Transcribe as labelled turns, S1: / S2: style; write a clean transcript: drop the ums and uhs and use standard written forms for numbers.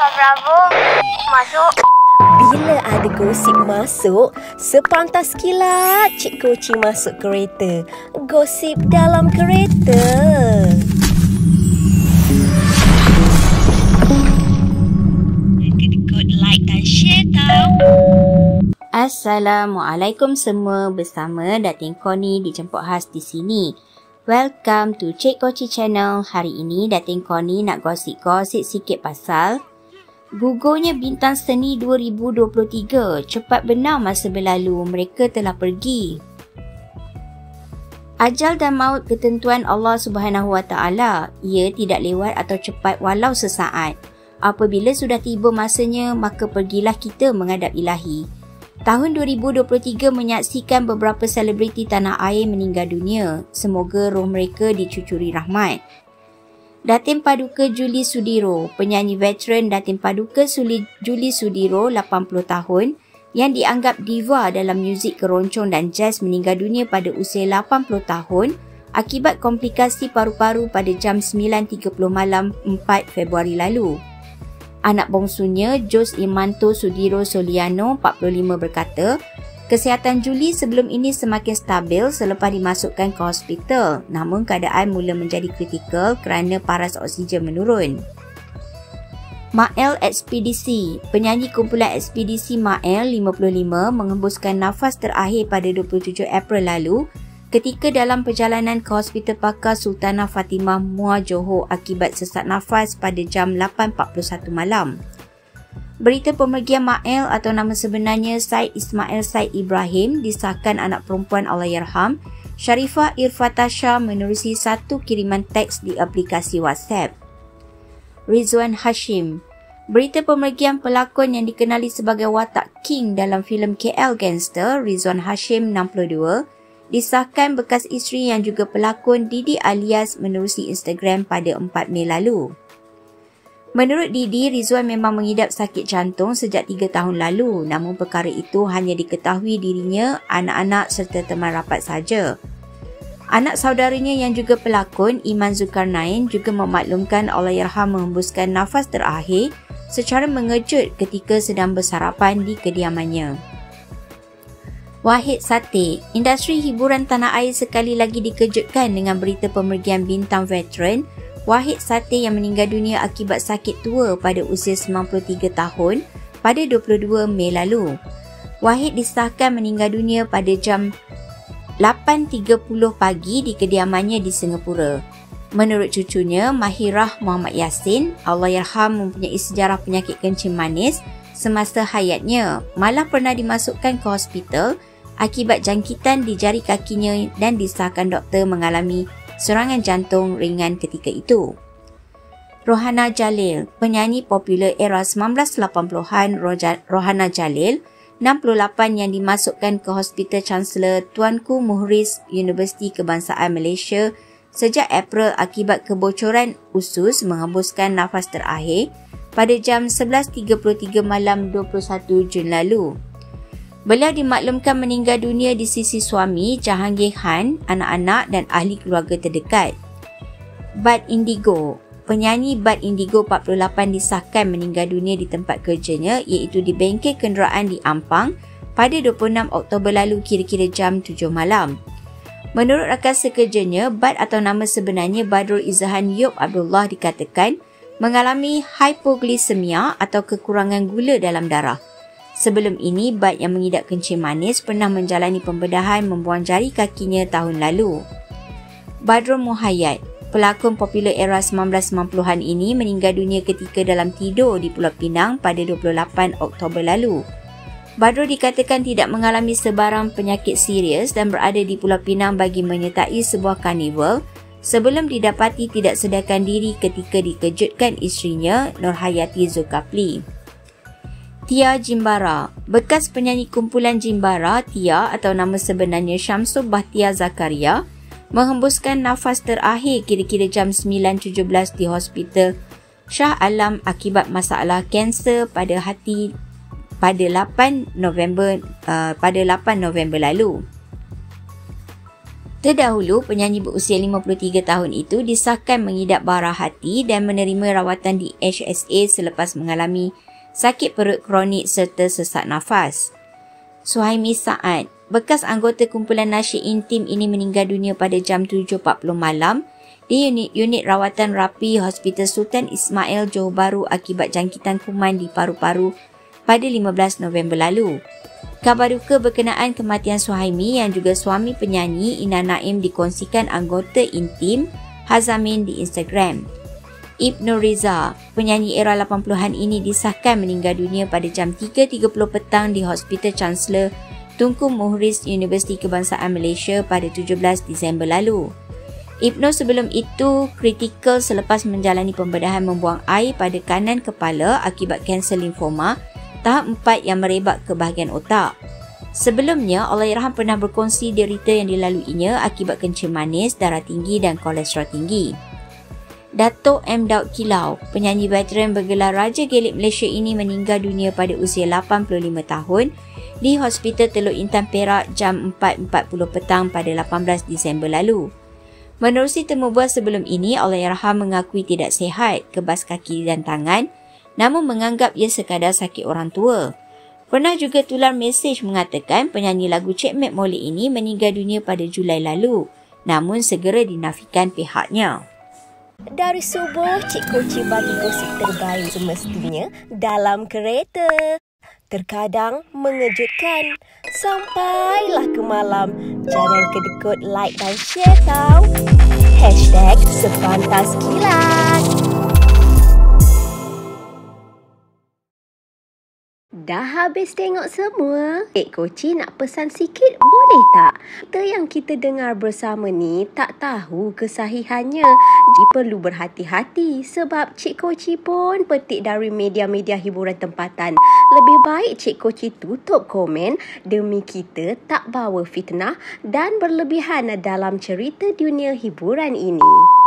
S1: Bravo. Masuk.
S2: Bila ada gosip masuk, sepantas kilat Cik Koci masuk kereta. Gosip dalam kereta.
S3: Kena like dan share tau. Assalamualaikum semua, bersama Datin Connie dijemput khas di sini. Welcome to Cik Koci Channel. Hari ini Datin Connie nak gosip-gosip sikit pasal gugurnya bintang seni 2023. Cepat benar masa berlalu, mereka telah pergi. Ajal dan maut ketentuan Allah Subhanahu Wa Taala. Ia tidak lewat atau cepat walau sesaat. Apabila sudah tiba masanya, maka pergilah kita menghadap Ilahi. Tahun 2023 menyaksikan beberapa selebriti tanah air meninggal dunia. Semoga roh mereka dicucuri rahmat. Datin Paduka Juli Sudiro, penyanyi veteran Datin Paduka Juli Sudiro, 80 tahun, yang dianggap diva dalam muzik keroncong dan jazz, meninggal dunia pada usia 80 tahun akibat komplikasi paru-paru pada jam 9.30 malam 4 Februari lalu. Anak bongsunya, Jos Imanto Sudiro Soliano, 45, berkata, kesihatan Juli sebelum ini semakin stabil selepas dimasukkan ke hospital, namun keadaan mula menjadi kritikal kerana paras oksigen menurun. Mael Ekspedisi, penyanyi kumpulan Ekspedisi Mael, 55, mengembuskan nafas terakhir pada 27 April lalu ketika dalam perjalanan ke Hospital Pakar Sultanah Fatimah Muar Johor akibat sesak nafas pada jam 8.41 malam. Berita pemergian Mael atau nama sebenarnya Said Ismail Said Ibrahim disahkan anak perempuan Allahyarham Sharifah Irfatasha menerusi satu kiriman teks di aplikasi WhatsApp. Rizwan Hashim, berita pemergian pelakon yang dikenali sebagai watak King dalam filem KL Gangster, Rizwan Hashim, 62, disahkan bekas isteri yang juga pelakon Didi Alias menerusi Instagram pada 4 Mei lalu. Menurut Didi, Rizwan memang mengidap sakit jantung sejak 3 tahun lalu, namun perkara itu hanya diketahui dirinya, anak-anak serta teman rapat saja. Anak saudaranya yang juga pelakon, Iman Zulkarnain, juga memaklumkan Allahyarham menghembuskan nafas terakhir secara mengejut ketika sedang bersarapan di kediamannya. Wahid Sate, industri hiburan tanah air sekali lagi dikejutkan dengan berita pemergian bintang veteran Wahid Sate yang meninggal dunia akibat sakit tua pada usia 93 tahun pada 22 Mei lalu. Wahid disahkan meninggal dunia pada jam 8.30 pagi di kediamannya di Singapura. Menurut cucunya, Mahirah Muhammad Yassin, Allahyarham mempunyai sejarah penyakit kencing manis semasa hayatnya, malah pernah dimasukkan ke hospital akibat jangkitan di jari kakinya dan disahkan doktor mengalami serangan jantung ringan ketika itu. Rohana Jalil, penyanyi popular era 1980-an Rohana Jalil, 68, yang dimasukkan ke Hospital Chancellor Tuanku Muhriz Universiti Kebangsaan Malaysia sejak April akibat kebocoran usus, menghembuskan nafas terakhir pada jam 11.33 malam 21 Jun lalu. Beliau dimaklumkan meninggal dunia di sisi suami Jahangir Khan, anak-anak dan ahli keluarga terdekat. Bud Indigo, penyanyi Bud Indigo, 48, disahkan meninggal dunia di tempat kerjanya iaitu di bengkel kenderaan di Ampang pada 26 Oktober lalu kira-kira jam 7 malam. Menurut rakan sekerjanya, Bud atau nama sebenarnya Badrul Izzahan Yub Abdullah dikatakan mengalami hypoglycemia atau kekurangan gula dalam darah. Sebelum ini, Bud yang mengidap kencing manis pernah menjalani pembedahan membuang jari kakinya tahun lalu. Badrul Muhayyad, pelakon popular era 1990-an ini meninggal dunia ketika dalam tidur di Pulau Pinang pada 28 Oktober lalu. Badrul dikatakan tidak mengalami sebarang penyakit serius dan berada di Pulau Pinang bagi menyertai sebuah karnival sebelum didapati tidak sedarkan diri ketika dikejutkan isterinya Nurhayati Zulkafli. Tia Jimbara, bekas penyanyi kumpulan Jimbara, Tia atau nama sebenarnya Syamsul Bahtiar Zakaria, menghembuskan nafas terakhir kira-kira jam 9.17 di Hospital Shah Alam akibat masalah kanser pada hati pada 8 November lalu. Terdahulu, penyanyi berusia 53 tahun itu disahkan mengidap bara hati dan menerima rawatan di HSA selepas mengalami sakit perut kronik serta sesak nafas. Suhaimi Saad, bekas anggota kumpulan nasyid intim ini meninggal dunia pada jam 7.40 malam di unit rawatan rapi Hospital Sultan Ismail Johor Bahru akibat jangkitan kuman di paru-paru pada 15 November lalu. Khabar duka berkenaan kematian Suhaimi yang juga suami penyanyi Ina Naim dikongsikan anggota intim Hazamin di Instagram. Ibnu Riza, penyanyi era 80-an ini disahkan meninggal dunia pada jam 3.30 petang di Hospital Chancellor Tunku Muhriz Universiti Kebangsaan Malaysia pada 17 Disember lalu. Ibnu sebelum itu kritikal selepas menjalani pembedahan membuang air pada kanan kepala akibat kanser limfoma tahap 4 yang merebak ke bahagian otak. Sebelumnya, Allahyarham pernah berkongsi derita yang dilaluinya akibat kencing manis, darah tinggi dan kolesterol tinggi. Datuk M. Daud Kilau, penyanyi veteran bergelar Raja Gelik Malaysia ini meninggal dunia pada usia 85 tahun di Hospital Teluk Intan Perak jam 4.40 petang pada 18 Disember lalu. Menerusi temu bual sebelum ini, Allahyarham mengakui tidak sihat, kebas kaki dan tangan, namun menganggap ia sekadar sakit orang tua. Pernah juga tular mesej mengatakan penyanyi lagu Cik Mat Molek ini meninggal dunia pada Julai lalu, namun segera dinafikan pihaknya.
S2: Dari subuh, Cik Koci bagi gosip terbaik semestinya dalam kereta. Terkadang mengejutkan. Sampailah ke malam. Jangan kedekut like dan share tau. #SepantasKilat. Dah habis tengok semua? Cik Koci nak pesan sikit boleh tak? Cerita yang kita dengar bersama ni tak tahu kesahihannya. Jadi perlu berhati-hati sebab Cik Koci pun petik dari media-media hiburan tempatan. Lebih baik Cik Koci tutup komen demi kita tak bawa fitnah dan berlebihan dalam cerita dunia hiburan ini.